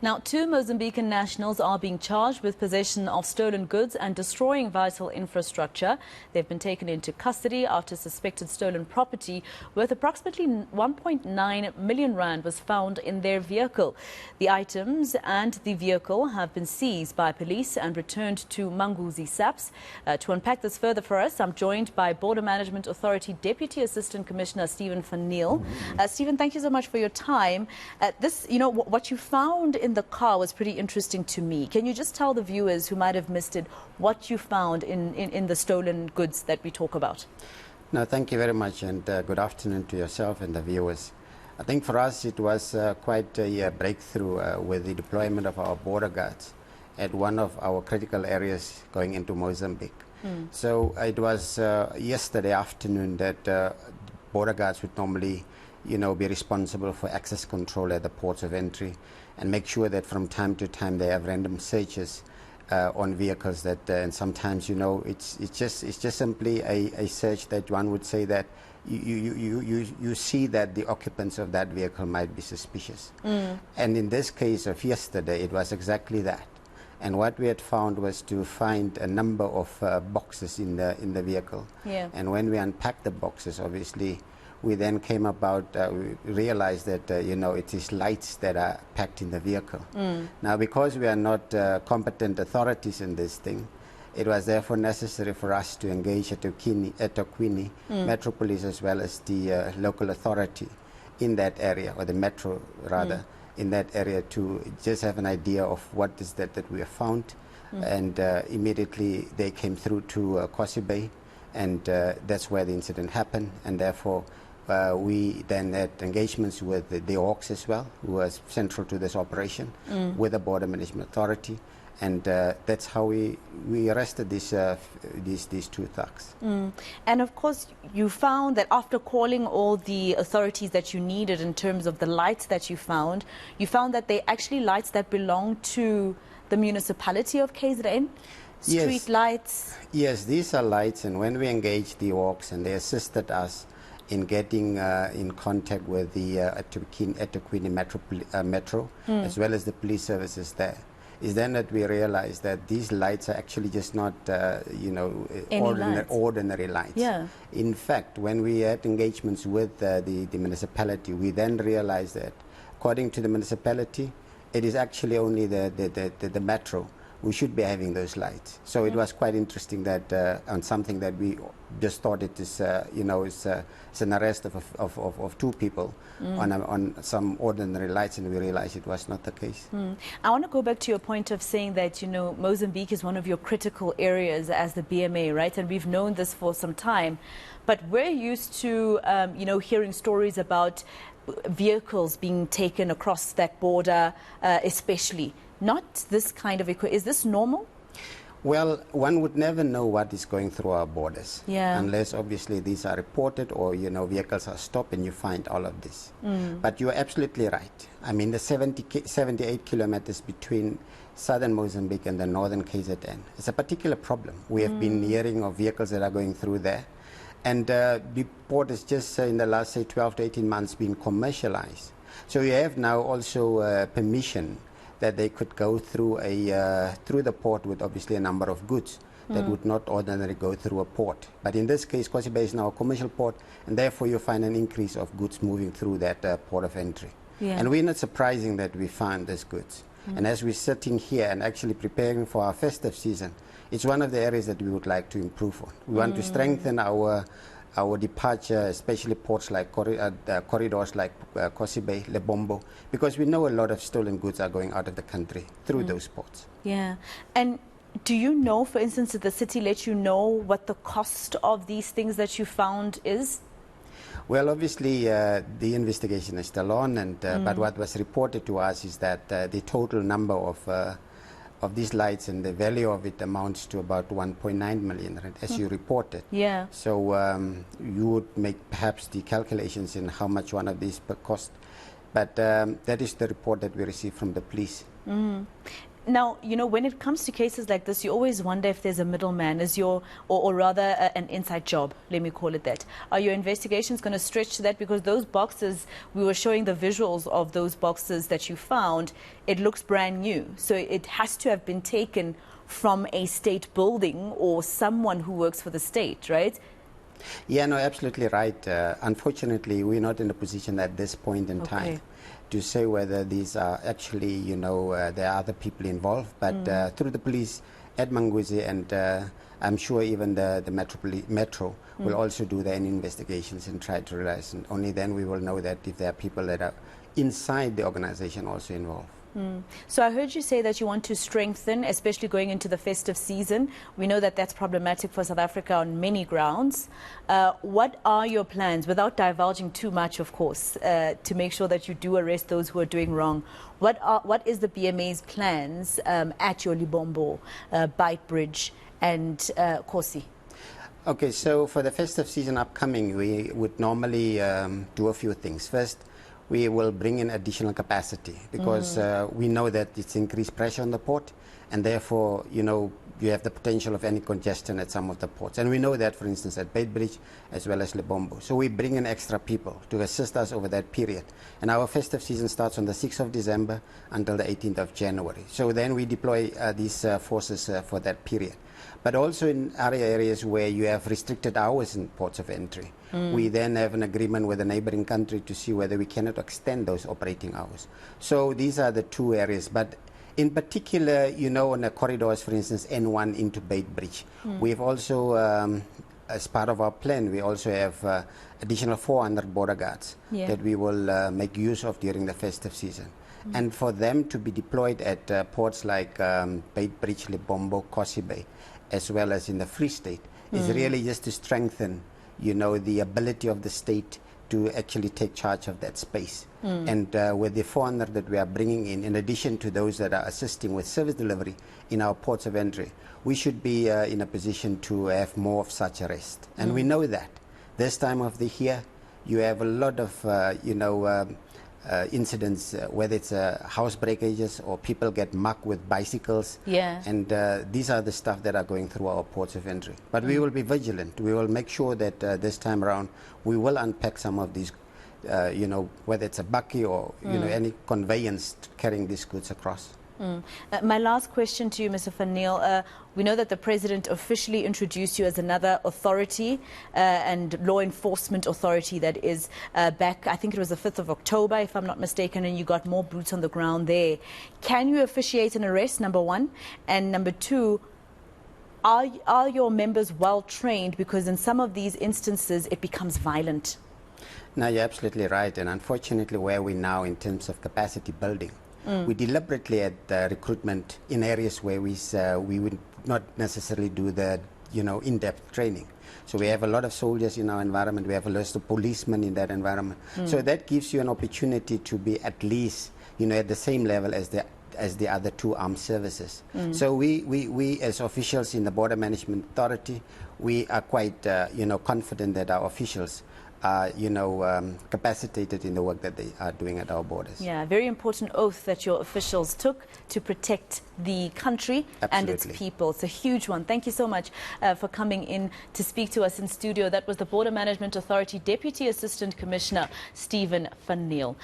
Now, two Mozambican nationals are being charged with possession of stolen goods and destroying vital infrastructure. They've been taken into custody after suspected stolen property worth approximately 1.9 million rand was found in their vehicle. The items and the vehicle have been seized by police and returned to Manguzi SAPS. To unpack this further for us, I'm joined by Border Management Authority Deputy Assistant Commissioner Stephen van Neel. Stephen, thank you so much for your time. What you found in the car was pretty interesting to me. Can you just tell the viewers who might have missed it what you found in the stolen goods that we talk about? No, thank you very much, and good afternoon to yourself and the viewers. I think for us it was quite a breakthrough with the deployment of our border guards at one of our critical areas going into Mozambique. So it was yesterday afternoon that border guards would normally be responsible for access control at the ports of entry and make sure that from time to time they have random searches on vehicles that and sometimes it's just simply a search that one would say that you see that the occupants of that vehicle might be suspicious. And in this case of yesterday it was exactly that. And what we had found was to find a number of boxes in the vehicle. And when we unpacked the boxes, obviously we then came about, we realized that, it is lights that are packed in the vehicle. Now, because we are not competent authorities in this thing, it was therefore necessary for us to engage eThekwini, Metro Police, as well as the local authority in that area, or the Metro rather, in that area, to just have an idea of what is that we have found. And immediately they came through to Kosi Bay, and that's where the incident happened, and therefore we then had engagements with the Hawks as well, who was central to this operation, with the Border Management Authority, and that's how we arrested these two thugs. And of course, you found that after calling all the authorities that you needed in terms of the lights that you found that they actually lights that belong to the Municipality of KZN? Street lights? Yes, these are lights, and when we engaged the Hawks and they assisted us in getting in contact with the eThekwini Metro, as well as the police services there, is then that we realized that these lights are actually just not, ordinary lights. In fact, when we had engagements with the municipality, we then realized that, according to the municipality, it is actually only the Metro we should be having those lights. So it was quite interesting that on something that we just thought it is, it's an arrest of two people on some ordinary lights, and we realized it was not the case. I want to go back to your point of saying that, Mozambique is one of your critical areas as the BMA, right? And we've known this for some time. But we're used to, hearing stories about vehicles being taken across that border, especially. Not this kind of equipment. Is this normal? Well, one would never know what is going through our borders, unless obviously these are reported or vehicles are stopped and you find all of this. But you're absolutely right. I mean, the 78 kilometers between southern Mozambique and the northern KZN is a particular problem. We have been hearing of vehicles that are going through there, and the port is just in the last, say, 12 to 18 months been commercialized. So you have now also permission that they could go through through the port with obviously a number of goods that would not ordinarily go through a port. But in this case, Kosi Bay is now a commercial port, and therefore you find an increase of goods moving through that port of entry. And we're not surprising that we find these goods. And as we're sitting here and actually preparing for our festive season, it's one of the areas that we would like to improve on. We want to strengthen our departure, especially ports like corridors like Kosi Bay, Lebombo, because we know a lot of stolen goods are going out of the country through those ports. And do you know, for instance, did the city let you know what the cost of these things that you found is? Well, obviously, the investigation is still on, and but what was reported to us is that the total number of these lights and the value of it amounts to about 1.9 million, as you reported. So you would make perhaps the calculations in how much one of these per cost. But that is the report that we received from the police. Now, you know, when it comes to cases like this, you always wonder if there's a middleman, or rather an inside job, let me call it that. Are your investigations going to stretch to that? Because those boxes, we were showing the visuals of those boxes that you found, it looks brand new. So it has to have been taken from a state building or someone who works for the state, right? Yeah, no, absolutely right. Unfortunately, we're not in a position at this point in time to say whether these are actually, you know, there are other people involved. But through the police at Manguzi, and I'm sure even the Metro will also do their own investigations and try to realize. And only then we will know that if there are people that are inside the organization also involved. So I heard you say that you want to strengthen, especially going into the festive season. We know that that's problematic for South Africa on many grounds. What are your plans, without divulging too much, of course, to make sure that you do arrest those who are doing wrong? What is the BMA's plans at your Libombo, Bite Bridge and Kosi? Okay, so for the festive season upcoming, we would normally do a few things. First, we will bring in additional capacity because we know that it's increased pressure on the port, and therefore, you know, you have the potential of any congestion at some of the ports. And we know that, for instance, at Bait Bridge as well as Libombo. So we bring in extra people to assist us over that period. And our festive season starts on the 6th of December until the 18th of January. So then we deploy these forces for that period. But also in other areas where you have restricted hours in ports of entry, we then have an agreement with a neighboring country to see whether we cannot extend those operating hours. So these are the two areas. But in particular, you know, on the corridors, for instance, N1 into Bait Bridge, we've also, as part of our plan, we also have additional 400 border guards that we will make use of during the festive season. And for them to be deployed at ports like Bait Bridge, Libombo, Kosi Bay, as well as in the Free State, is really just to strengthen, you know, the ability of the state to actually take charge of that space. And with the 400 that we are bringing in addition to those that are assisting with service delivery in our ports of entry, we should be in a position to have more of such arrest. And we know that this time of the year, you have a lot of, you know, incidents, whether it's house breakages or people get mugged with bicycles. And these are the stuff that are going through our ports of entry. But we will be vigilant. We will make sure that this time around we will unpack some of these, you know, whether it's a bakkie or, you know, any conveyance carrying these goods across. My last question to you, Mr. Van Neel. We know that the President officially introduced you as another authority and law enforcement authority that is back, I think it was the 5th of October, if I'm not mistaken, and you got more boots on the ground there. Can you officiate an arrest, number one? And number two, are your members well trained? Because in some of these instances, it becomes violent. No, you're absolutely right. And unfortunately, where we now in terms of capacity building, we deliberately had recruitment in areas where we would not necessarily do the, you know, in-depth training. So we have a lot of soldiers in our environment. We have a lot of policemen in that environment. So that gives you an opportunity to be at least, you know, at the same level as the other two armed services. So we as officials in the Border Management Authority, we are quite, you know, confident that our officials are, you know, capacitated in the work that they are doing at our borders. Yeah, very important oath that your officials took to protect the country and its people. It's a huge one. Thank you so much for coming in to speak to us in studio. That was the Border Management Authority Deputy Assistant Commissioner, Stephen Van Neel.